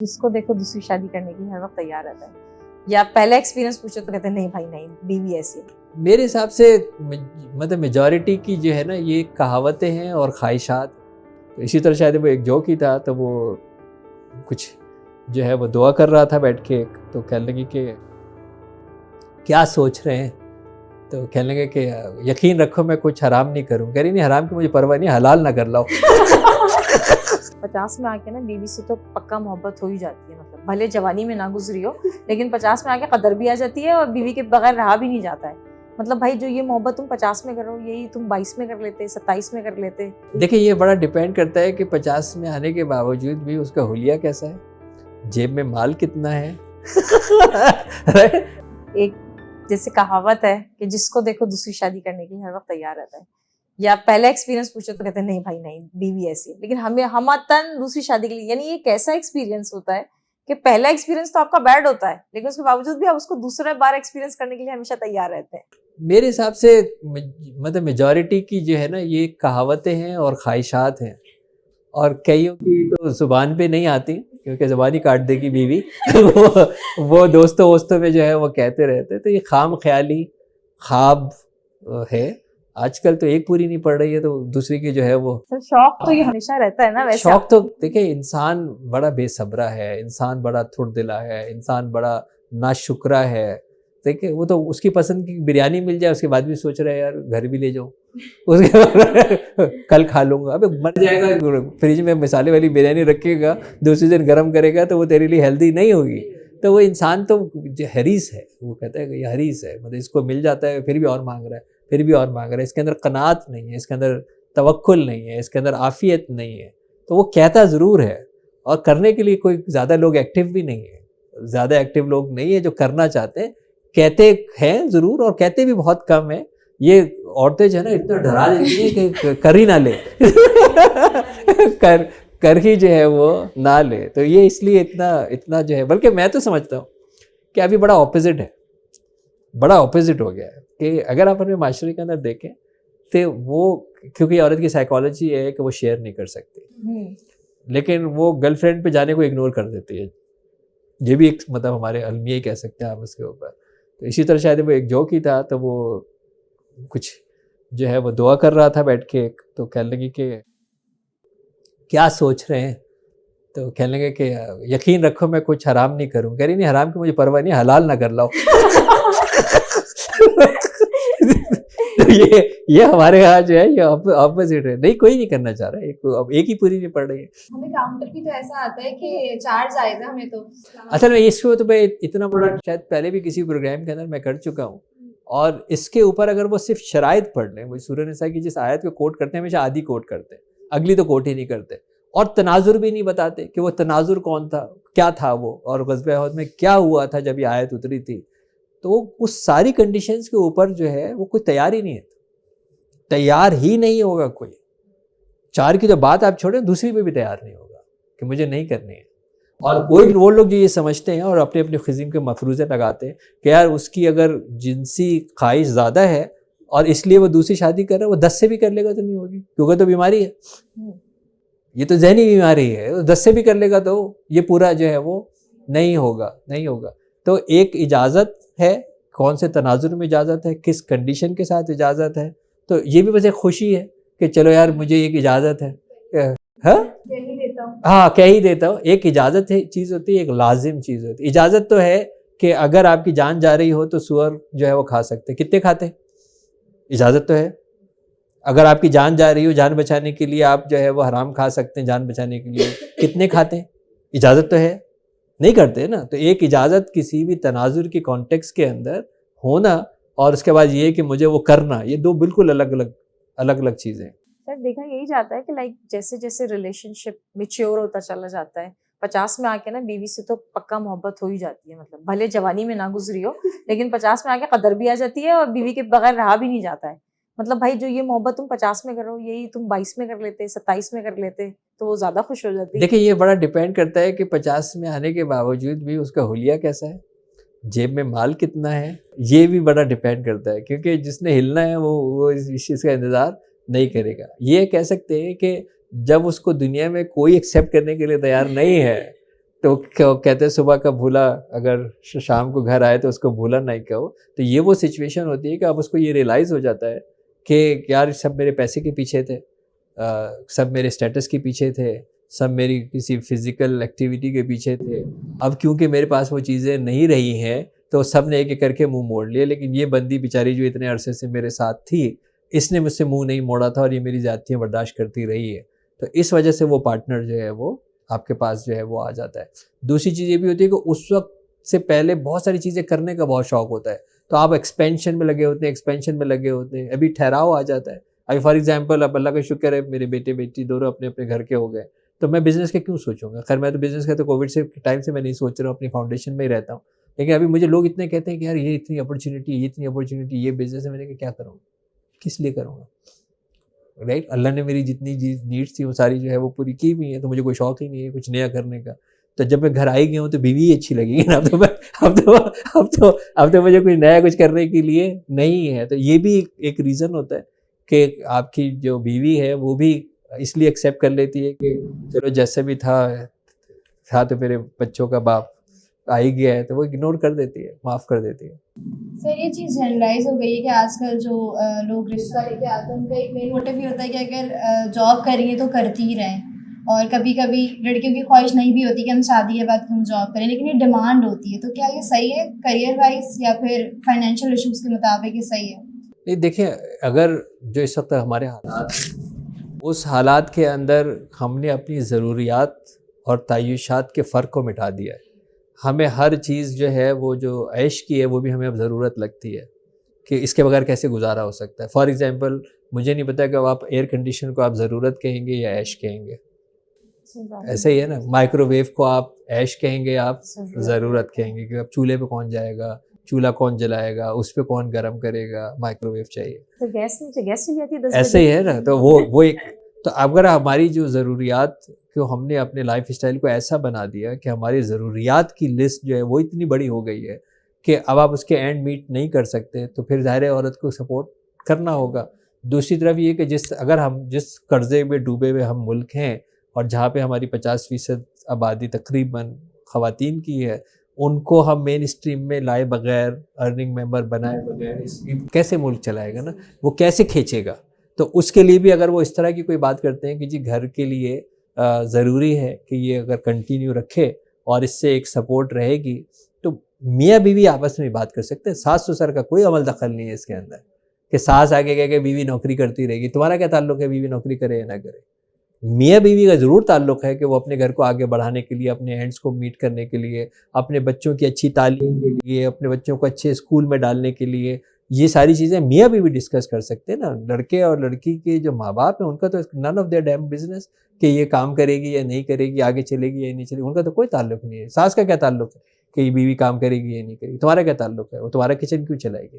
جس کو دیکھو دوسری شادی کرنے کے لیے ہر وقت تیار رہتا ہے، یا پہلا ایکسپیرینس پوچھو تو کہتے ہیں نہیں بھائی نہیں، بیوی ایسی ہے۔ میرے حساب سے مطلب میجورٹی کی جو ہے نا یہ کہاوتیں ہیں اور خواہشات، تو اسی طرح شاید وہ ایک جوک ہی تھا، تو وہ کچھ جو ہے وہ دعا کر رہا تھا بیٹھ کے، تو کہنے لگی کہ کیا سوچ رہے ہیں، تو کہنے لگے کہ یقین رکھو میں کچھ حرام نہیں کروں، کہہ رہی نہیں حرام کی مجھے پرواہ نہیں، حلال نہ کر لاؤ۔ 50 میں آ کے نا بیوی سے تو پکا محبت ہو ہی جاتی ہے، مطلب بھلے جوانی میں نہ گزری ہو لیکن 50 میں آ کے قدر بھی آ جاتی ہے اور بیوی کے بغیر رہا بھی نہیں جاتا ہے۔ مطلب بھائی جو یہ محبت تم 50 میں کرو یہی تم 22 میں کر لیتے، 27 میں کر لیتے۔ دیکھیں یہ بڑا ڈیپینڈ کرتا ہے کہ 50 میں آنے کے باوجود بھی اس کا حلیہ کیسا ہے، جیب میں مال کتنا ہے۔ ایک جیسے کہاوت ہے کہ جس کو دیکھو دوسری شادی کرنے کے لیے ہر وقت تیار رہتا ہے، یا پہلا ایکسپیرینس پوچھو تو کہتے ہیں نہیں بھائی نہیں، بیوی ایسی ہے، لیکن ہم دوسری شادی کے لیے، یعنی یہ کیسا ایکسپیرینس ہوتا ہے کہ پہلا ایکسپیرینس تو آپ کا بیڈ ہوتا ہے لیکن اس کے باوجود بھی آپ اس کو دوسرا بار ایکسپیرینس کرنے کے لیے ہمیشہ تیار رہتے ہیں۔ میرے حساب سے مطلب میجورٹی کی جو ہے نا یہ کہاوتیں ہیں اور خواہشات ہیں، اور کئیوں کی تو زبان پہ نہیں آتی کیونکہ زبان ہی کاٹ دے گی بیوی، وہ دوستوں ووستوں میں جو ہے وہ کہتے رہتے، تو یہ خام خیالی خواب ہے۔ آج کل تو ایک پوری نہیں پڑ رہی ہے تو دوسری کی جو ہے وہ شوق تو یہ ہمیشہ رہتا ہے نا، ویسے شوق تو دیکھیں انسان بڑا بے صبرا ہے، انسان بڑا تھڑ دلا ہے، انسان بڑا ناشکرا ہے۔ دیکھیں وہ تو اس کی پسند کی بریانی مل جائے اس کے بعد بھی سوچ رہا ہے یار گھر بھی لے جاؤں، اس کے کل کھا لوں گا، ابے مر جائے گا، فریج میں مسالے والی بریانی رکھے گا دوسری دن گرم کرے گا تو وہ تیرے لیے ہیلدی نہیں ہوگی۔ تو وہ انسان تو حریص ہے، وہ کہتا ہے کہ یہ حریص ہے، مطلب اس کو مل جاتا ہے پھر بھی اور مانگ رہا ہے، پھر بھی اور مانگ رہا ہے، اس کے اندر قناعت نہیں ہے، اس کے اندر توکل نہیں ہے، اس کے اندر عافیت نہیں ہے، تو وہ کہتا ضرور ہے اور کرنے کے لیے کوئی زیادہ لوگ ایکٹیو بھی نہیں ہیں، زیادہ ایکٹیو لوگ نہیں ہیں جو کرنا چاہتے ہیں، کہتے ہیں ضرور اور کہتے بھی بہت کم ہیں۔ یہ عورتیں جو ہے نا اتنا ڈرا دیتی ہیں کہ کر ہی نہ لے، کر ہی جو ہے وہ نہ لے، تو یہ اس لیے اتنا جو ہے، بلکہ میں تو سمجھتا ہوں کہ ابھی بڑا اپوزٹ ہے، بڑا اپوزٹ ہو گیا ہے کہ اگر آپ اپنے معاشرے کے اندر دیکھیں تو وہ کیونکہ عورت کی سائیکالوجی ہے کہ وہ شیئر نہیں کر سکتی، لیکن وہ گرل فرینڈ پہ جانے کو اگنور کر دیتی ہے، یہ بھی ایک مطلب ہمارے المیہ کہہ سکتے ہیں آپ اس کے اوپر۔ تو اسی طرح شاید وہ ایک جوک ہی تھا، تو وہ کچھ جو ہے وہ دعا کر رہا تھا بیٹھ کے، تو کہنے لگی کہ کیا سوچ رہے ہیں، تو کہنے لگے کہ یقین رکھو میں کچھ حرام نہیں کروں، کہہ رہی نہیں حرام کی مجھے پرواہ نہیں، حلال نہ کر لاؤ۔ یہ ہمارے یہاں جو ہے یہ اپوزٹ ہے، نہیں کوئی نہیں کرنا چاہ رہا، ایک ہی پوری نہیں پڑ رہی ہے۔ ہمیں کاؤنٹر بھی تو ایسا آتا ہے کہ 4 جائز ہے ہمیں تو اصل میں اس کو تو میں اتنا بڑا شاید پہلے بھی کسی پروگرام کے اندر میں کر چکا ہوں، اور اس کے اوپر اگر وہ صرف شرائط پڑھ لیں، وہ سورہ نساء کی جس آیت کو کوٹ کرتے ہیں ہمیشہ آدھی کوٹ کرتے ہیں، اگلی تو کوٹ ہی نہیں کرتے، اور تناظر بھی نہیں بتاتے کہ وہ تناظر کون تھا، کیا تھا وہ، اور غزوہ احد میں کیا ہوا تھا جب یہ آیت اتری تھی، تو اس ساری کنڈیشنز کے اوپر جو ہے وہ کوئی تیار ہی نہیں ہے، تیار ہی نہیں ہوگا کوئی۔ 4 کی جو بات آپ چھوڑیں دوسری پہ بھی تیار نہیں ہوگا کہ مجھے نہیں کرنی ہے۔ اور کوئی وہ لوگ جو یہ سمجھتے ہیں اور اپنے اپنے خزیم کے مفروضے لگاتے ہیں کہ یار اس کی اگر جنسی خواہش زیادہ ہے اور اس لیے وہ دوسری شادی کر رہا ہے، وہ 10 سے بھی کر لے گا تو نہیں ہوگی کیونکہ تو بیماری ہے، یہ تو ذہنی بیماری ہے، 10 سے بھی کر لے گا تو یہ پورا جو ہے وہ نہیں ہوگا۔ تو ایک اجازت ہے، کون سے تناظر میں اجازت ہے، کس کنڈیشن کے ساتھ اجازت ہے، تو یہ بھی بس ایک خوشی ہے کہ چلو یار مجھے ایک اجازت ہے، ہاں کہہ ہی دیتا ہوں۔ ایک اجازت ہے چیز ہوتی ہے، ایک لازم چیز ہوتی ہے۔ اجازت تو ہے کہ اگر آپ کی جان جا رہی ہو تو سور جو ہے وہ کھا سکتے، کتنے کھاتے، اجازت تو ہے۔ اگر آپ کی جان جا رہی ہو، جان بچانے کے لیے آپ جو ہے وہ حرام کھا سکتے ہیں، جان بچانے کے لیے کتنے کھاتے ہیں، اجازت تو ہے، نہیں کرتے نا۔ تو ایک اجازت کسی بھی تناظر کی کانٹیکس کے اندر ہونا، اور اس کے بعد یہ کہ مجھے وہ کرنا، یہ دو بالکل الگ چیزیں ہیں۔ سر دیکھا یہی جاتا ہے کہ لائک جیسے جیسے ریلیشن شپ میچیور ہوتا چلا جاتا ہے، 50 میں آ کے نا بیوی سے تو پکا محبت ہو ہی جاتی ہے، مطلب بھلے جوانی میں نہ گزری ہو لیکن 50 میں آ کے قدر بھی آ جاتی ہے اور بیوی کے بغیر رہا بھی نہیں جاتا ہے۔ مطلب بھائی جو یہ محبت تم 50 میں کرو یہی تم 22 میں کر لیتے، 27 میں کر لیتے، تو وہ زیادہ خوش ہو جاتی ہے۔ دیکھیں یہ بڑا ڈیپینڈ کرتا ہے کہ 50 میں آنے کے باوجود بھی اس کا حلیہ کیسا ہے، جیب میں مال کتنا ہے، یہ بھی بڑا ڈیپینڈ کرتا ہے، کیونکہ جس نے ہلنا ہے وہ اس چیز کا انتظار نہیں کرے گا۔ یہ کہہ سکتے ہیں کہ جب اس کو دنیا میں کوئی ایکسیپٹ کرنے کے لیے تیار نہیں ہے تو کہتے ہیں صبح کا بھولا اگر شام کو گھر آئے تو اس کو بھولا نہیں کہو. تو یہ وہ سچویشن ہوتی ہے کہ اب اس کو یہ ریئلائز ہو جاتا ہے کہ یار سب میرے پیسے کے پیچھے تھے, سب میرے اسٹیٹس کے پیچھے تھے, سب میری کسی فزیکل ایکٹیویٹی کے پیچھے تھے. اب کیونکہ میرے پاس وہ چیزیں نہیں رہی ہیں تو سب نے ایک ایک کر کے منہ موڑ لیے, لیکن یہ بندی بیچاری جو اتنے عرصے سے میرے ساتھ تھی اس نے مجھ سے منہ نہیں موڑا تھا اور یہ میری زیادتیاں برداشت کرتی رہی ہے. تو اس وجہ سے وہ پارٹنر جو ہے وہ آپ کے پاس جو ہے وہ آ جاتا ہے. دوسری چیز یہ بھی ہوتی ہے کہ اس وقت سے پہلے بہت ساری چیزیں کرنے کا بہت شوق ہوتا ہے, تو آپ ایکسپینشن میں لگے ہوتے ہیں, ایکسپینشن میں لگے ہوتے ہیں, ابھی ٹھہراؤ آ جاتا ہے. ابھی فار ایگزامپل اب اللہ کا شکر ہے میرے بیٹے بیٹی دونوں اپنے اپنے گھر کے ہو گئے, تو میں بزنس کے کیوں سوچوں گا. خیر میں تو بزنس کا تو کووڈ سے ٹائم سے میں نہیں سوچ رہا ہوں, اپنی فاؤنڈیشن میں ہی رہتا ہوں. لیکن ابھی مجھے لوگ اتنے کہتے ہیں کہ یار یہ اتنی اپرچونیٹی یہ بزنس ہے, میں نے کہا کیا کروں گا, کس لیے کروں گا, رائٹ. اللہ نے میری جتنی نیڈس تھی وہ ساری جو ہے وہ پوری کی ہوئی ہیں, تو مجھے کوئی شوق ہی نہیں ہے کچھ نیا کرنے کا. تو جب میں گھر آئی گیا ہوں تو بیوی اچھی لگی گی نا, اب تو مجھے کچھ نیا کچھ کرنے کے لیے نہیں ہے. تو یہ بھی ایک ریزن ہوتا ہے کہ آپ کی جو بیوی ہے وہ بھی اس لیے ایکسیپٹ کر لیتی ہے کہ چلو جیسے بھی تھا تو میرے بچوں کا باپ آ ہی گیا ہے, تو وہ اگنور کر دیتی ہے, معاف کر دیتی ہے. سر یہ چیز جنرلائز ہو گئی ہے کہ آج کل جو لوگ رشتہ لے کے آتے ہیں ان کا ایک مین موٹیو یہ ہوتا ہے کہ اگر جاب کر رہی ہیں تو کرتی ہی رہیں, اور کبھی کبھی لڑکیوں کی خواہش نہیں بھی ہوتی کہ ہم شادی کے بعد ہم جاب کریں, لیکن یہ ڈیمانڈ ہوتی ہے. تو کیا یہ صحیح ہے کریئر وائز یا پھر فائنینشیل ایشوز کے مطابق یہ صحیح ہے؟ نہیں دیکھیں, اگر جو اس وقت ہمارے حالات اس حالات کے اندر ہم نے اپنی ضروریات اور تعیشات کے فرق کو مٹا دیا ہے. ہمیں ہر چیز جو ہے وہ جو عیش کی ہے وہ بھی ہمیں اب ضرورت لگتی ہے کہ اس کے بغیر کیسے گزارا ہو سکتا ہے. فار ایگزامپل مجھے نہیں پتا کہ اب آپ ایئر کنڈیشن کو آپ ضرورت کہیں گے یا عیش کہیں گے, ایسے ہی ہے نا. مائکرو ویو کو آپ عیش کہیں گے, آپ ضرورت کہیں گے, کہ اب چولہے پہ کون جائے گا, چولہا کون جلائے گا, اس پہ کون گرم کرے گا, مائکرو ویو چاہیے. تو گیس بھی آتی ہے 10 ایسے ہی ہے نا. تو وہ ایک, تو اگر ہماری جو ضروریات کو ہم نے اپنے لائف اسٹائل کو ایسا بنا دیا کہ ہماری ضروریات کی لسٹ جو ہے وہ اتنی بڑی ہو گئی ہے کہ اب آپ اس کے اینڈ میٹ نہیں کر سکتے, تو پھر ظاہر عورت کو سپورٹ کرنا ہوگا. دوسری طرف یہ کہ اگر ہم جس قرضے میں ڈوبے ہوئے ہم ملک ہیں اور جہاں پہ ہماری 50% آبادی تقریباً خواتین کی ہے, ان کو ہم مین اسٹریم میں لائے بغیر, ارننگ ممبر بنائے بغیر کیسے ملک چلائے گا نا, وہ کیسے کھینچے گا. تو اس کے لیے بھی اگر وہ اس طرح کی کوئی بات کرتے ہیں کہ جی گھر کے لیے ضروری ہے کہ یہ اگر کنٹینیو رکھے اور اس سے ایک سپورٹ رہے گی, تو میاں بیوی آپس میں بات کر سکتے ہیں. ساس سسر کا کوئی عمل دخل نہیں ہے اس کے اندر کہ ساس آگے کہے کہ بیوی نوکری کرتی رہے گی. تمہارا کیا تعلق ہے بیوی نوکری کرے یا نہ کرے. میاں بیوی کا ضرور تعلق ہے کہ وہ اپنے گھر کو آگے بڑھانے کے لیے, اپنے اینڈس کو میٹ کرنے کے لیے, اپنے بچوں کی اچھی تعلیم کے لیے, اپنے بچوں کو اچھے اسکول میں ڈالنے کے لیے, یہ ساری چیزیں میاں بیوی ڈسکس کر سکتے ہیں نا. لڑکے اور لڑکی کے جو ماں باپ ہیں ان کا تو none of their dam business کہ یہ کام کرے گی یا نہیں کرے گی, آگے چلے گی یا نہیں چلے گی, ان کا تو کوئی تعلق نہیں ہے. ساس کا کیا تعلق ہے کہ یہ بیوی کام کرے گی یا نہیں کرے گی. تمہارا کیا تعلق ہے, وہ تمہارا کچن کیوں چلائے گی.